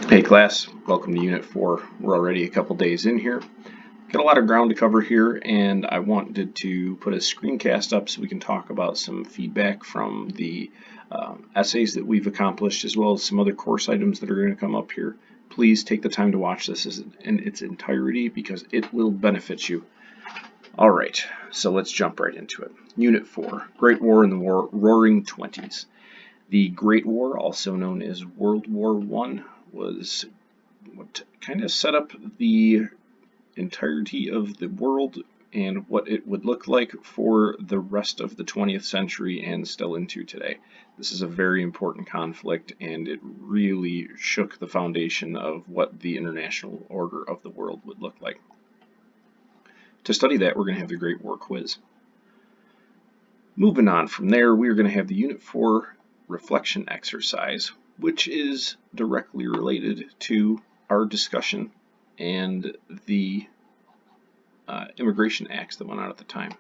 Hey class, welcome to Unit 4. We're already a couple days in here. Got a lot of ground to cover here, and I wanted to put a screencast up so we can talk about some feedback from the essays that we've accomplished, as well as some other course items that are going to come up here. Please take the time to watch this in its entirety because it will benefit you. Alright, so let's jump right into it. Unit 4, Great War in the Roaring Twenties. The Great War, also known as World War I, was what kind of set up the entirety of the world and what it would look like for the rest of the 20th century and still into today. This is a very important conflict, and it really shook the foundation of what the international order of the world would look like. To study that, we're going to have the Great War quiz. Moving on from there, we're going to have the Unit 4 reflection exercise, which is directly related to our discussion and the immigration acts that went out at the time.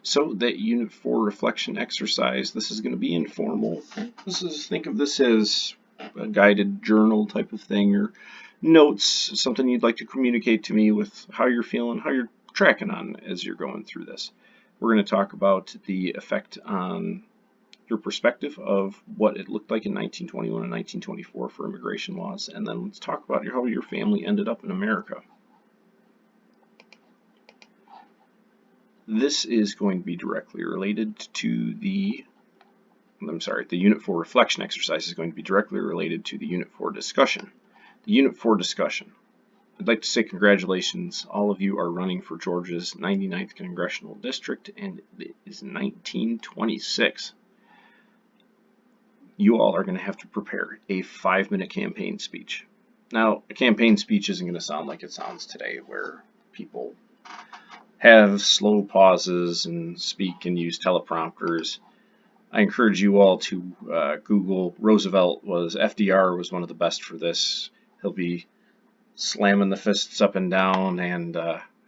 So that Unit 4 reflection exercise, this is going to be informal. Think of this as a guided journal type of thing, or notes, something you'd like to communicate to me with how you're feeling, how you're tracking on as you're going through this. We're going to talk about the effect on your perspective of what it looked like in 1921 and 1924 for immigration laws, and then let's talk about how your family ended up in America. This is going to be directly related to the Unit 4 reflection exercise is going to be directly related to the Unit 4 discussion. The Unit 4 discussion. I'd like to say congratulations. All of you are running for Georgia's 99th Congressional District, and it is 1926. You all are going to have to prepare a 5-minute campaign speech. Now, a campaign speech isn't going to sound like it sounds today, where people have slow pauses and speak and use teleprompters. I encourage you all to Google FDR was one of the best for this. He'll be slamming the fists up and down and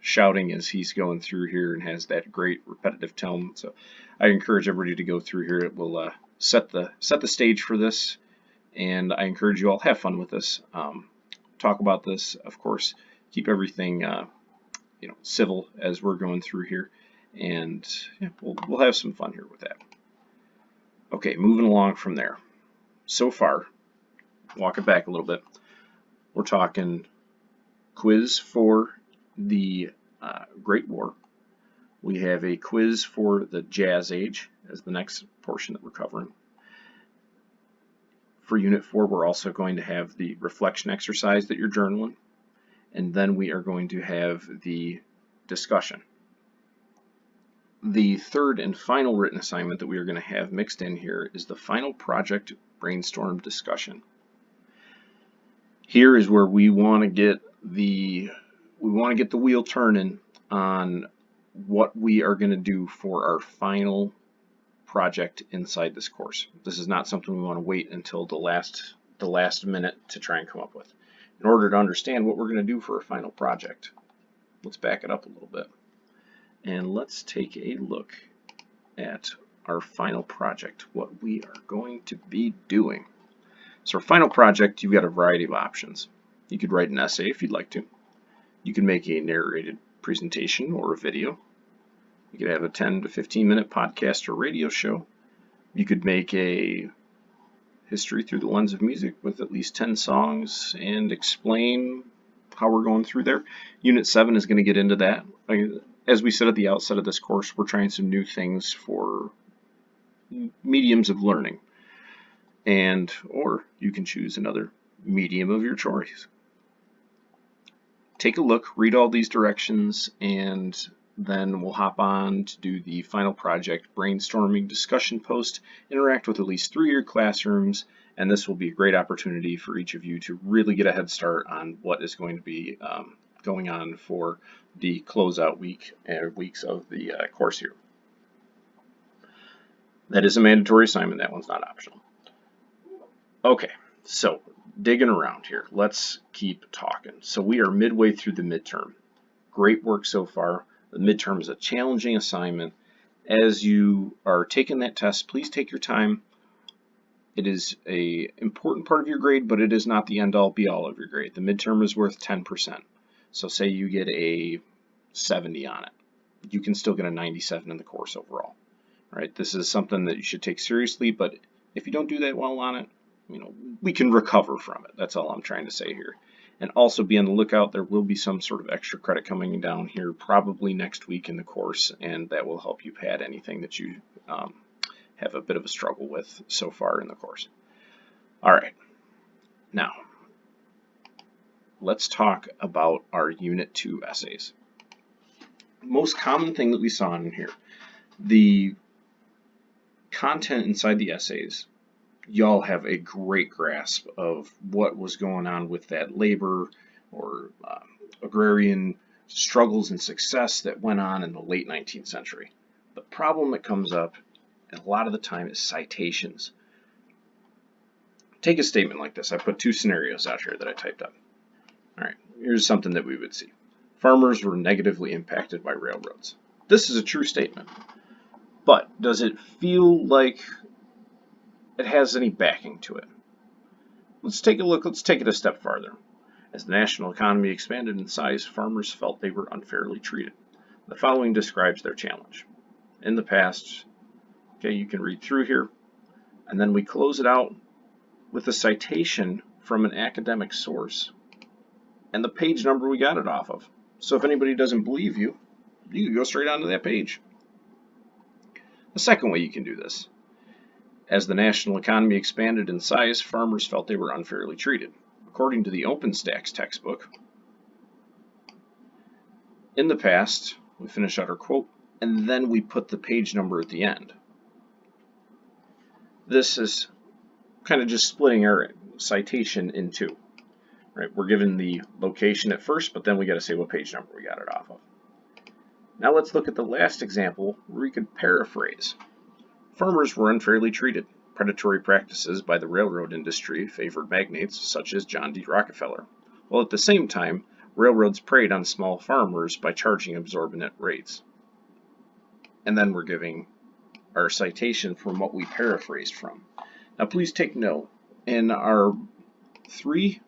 shouting as he's going through here and has that great repetitive tone. So I encourage everybody to go through here. It will set the stage for this, and I encourage you all have fun with this. Talk about this, of course. Keep everything civil as we're going through here, and yeah, we'll have some fun here with that. Okay, moving along from there. So far, walk it back a little bit. We're talking quiz for the Great War. We have a quiz for the Jazz Age as the next portion that we're covering. For Unit 4, we're also going to have the reflection exercise that you're journaling, and then we are going to have the discussion. The third and final written assignment that we are going to have mixed in here is the final project brainstorm discussion. Here is where we want to get the wheel turning on what we are going to do for our final project inside this course. This is not something we want to wait until the last minute to try and come up with. In order to understand what we're going to do for a final project, let's back it up a little bit and let's take a look at our final project, what we are going to be doing. So our final project, you've got a variety of options. You could write an essay if you'd like to. You can make a narrated presentation or a video. You could have a 10 to 15 minute podcast or radio show. You could make a history through the lens of music with at least 10 songs and explain how we're going through there. Unit 7 is going to get into that. As we said at the outset of this course, we're trying some new things for mediums of learning. Or you can choose another medium of your choice. Take a look, read all these directions, and then we'll hop on to do the final project brainstorming discussion post, interact with at least 3 of your classrooms, and this will be a great opportunity for each of you to really get a head start on what is going to be going on for the closeout weeks of the course here. That is a mandatory assignment. That one's not optional. Okay, so digging around here, let's keep talking. So we are midway through the midterm. Great work so far. The midterm is a challenging assignment. As you are taking that test, please take your time. It is a important part of your grade, but it is not the end all be all of your grade. The midterm is worth 10%. So say you get a 70 on it. You can still get a 97 in the course overall. Right? This is something that you should take seriously, but if you don't do that well on it, we can recover from it. That's all I'm trying to say here. And also be on the lookout. There will be some sort of extra credit coming down here probably next week in the course, and that will help you pad anything that you have a bit of a struggle with so far in the course. All right, now let's talk about our Unit 2 essays. Most common thing that we saw in here, the content inside the essays, y'all have a great grasp of what was going on with that labor or agrarian struggles and success that went on in the late 19th century. The problem that comes up a lot of the time is citations. Take a statement like this. I put two scenarios out here that I typed up. All right, here's something that we would see. Farmers were negatively impacted by railroads. This is a true statement, but does it feel like it has any backing to it? Let's take a look. Let's take it a step farther. As the national economy expanded in size, farmers felt they were unfairly treated. The following describes their challenge. In the past, okay, you can read through here, and then we close it out with a citation from an academic source and the page number we got it off of. So if anybody doesn't believe you, you can go straight onto that page. The second way you can do this. As the national economy expanded in size, farmers felt they were unfairly treated. According to the OpenStax textbook, in the past, we finish out our quote, and then we put the page number at the end. This is kind of just splitting our citation in two. Right? We're given the location at first, but then we got to say what page number we got it off of. Now let's look at the last example where we could paraphrase. Farmers were unfairly treated. Predatory practices by the railroad industry favored magnates such as John D. Rockefeller, while at the same time, railroads preyed on small farmers by charging exorbitant rates. And then we're giving our citation from what we paraphrased from. Now please take note, in our 3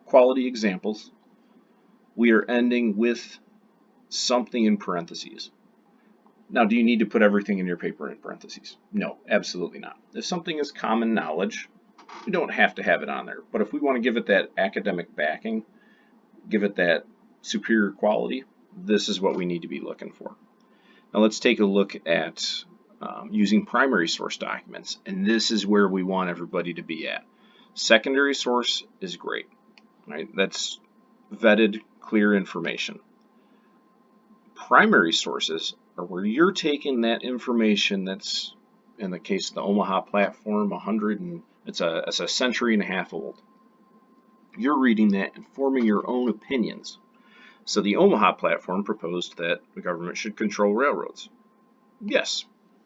quality examples, we are ending with something in parentheses. Now, do you need to put everything in your paper in parentheses? No, absolutely not. If something is common knowledge, we don't have to have it on there. But if we want to give it that academic backing, give it that superior quality, this is what we need to be looking for. Now let's take a look at using primary source documents, and this is where we want everybody to be at. Secondary source is great, right? That's vetted, clear information. Primary sources are where you're taking that information that's, in the case of the Omaha platform, it's a century and a half old. You're reading that and forming your own opinions. So the Omaha platform proposed that the government should control railroads. Yes,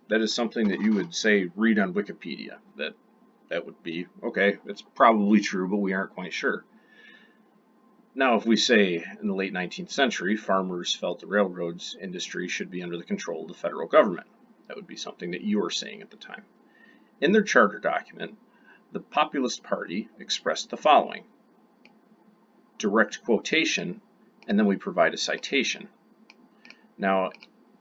that is something that you would say read on Wikipedia. That would be, okay, it's probably true, but we aren't quite sure. Now, if we say in the late 19th century, farmers felt the railroads industry should be under the control of the federal government, that would be something that you were saying at the time. In their charter document, the Populist Party expressed the following. Direct quotation, and then we provide a citation. Now,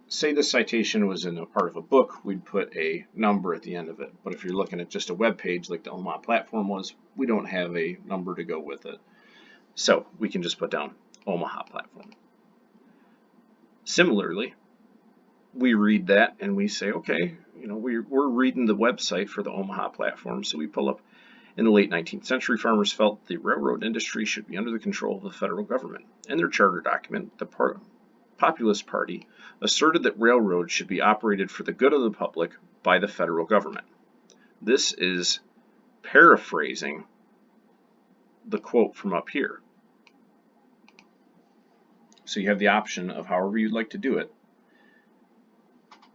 say the citation was in a part of a book, we'd put a number at the end of it. But if you're looking at just a web page like the Omaha platform was, we don't have a number to go with it. So we can just put down Omaha platform. Similarly, we read that and we say, okay, we're reading the website for the Omaha platform, so we pull up. In the late 19th century, farmers felt the railroad industry should be under the control of the federal government. In their charter document, the Populist Party asserted that railroads should be operated for the good of the public by the federal government. This is paraphrasing the quote from up here. So you have the option of however you'd like to do it.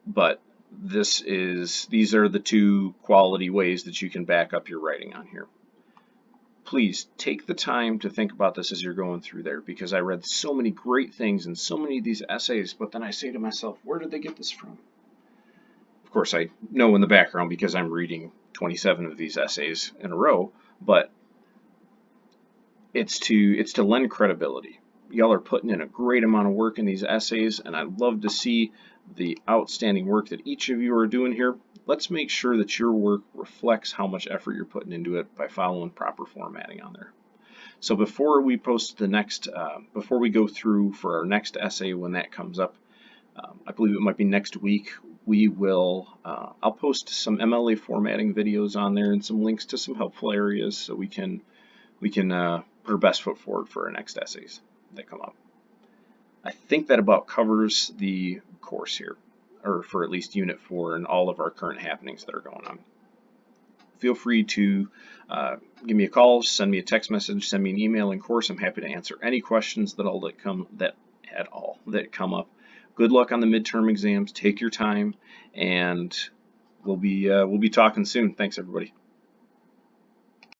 But these are the 2 quality ways that you can back up your writing on here. Please take the time to think about this as you're going through there, because I read so many great things in so many of these essays, but then I say to myself, where did they get this from? Of Of course, I know in the background because I'm reading 27 of these essays in a row, but it's to lend credibility. Y'all are putting in a great amount of work in these essays, and I'd love to see the outstanding work that each of you are doing here. Let's make sure that your work reflects how much effort you're putting into it by following proper formatting on there. So before we post the next, before we go through for our next essay when that comes up, I believe it might be next week, we will, I'll post some MLA formatting videos on there and some links to some helpful areas so we can put our best foot forward for our next essays that come up. I think that about covers the course here, or for at least Unit 4 and all of our current happenings that are going on. Feel free to give me a call, send me a text message, send me an email in course. I'm happy to answer any questions that come up. Good luck on the midterm exams. Take your time, and we'll be talking soon. Thanks, everybody.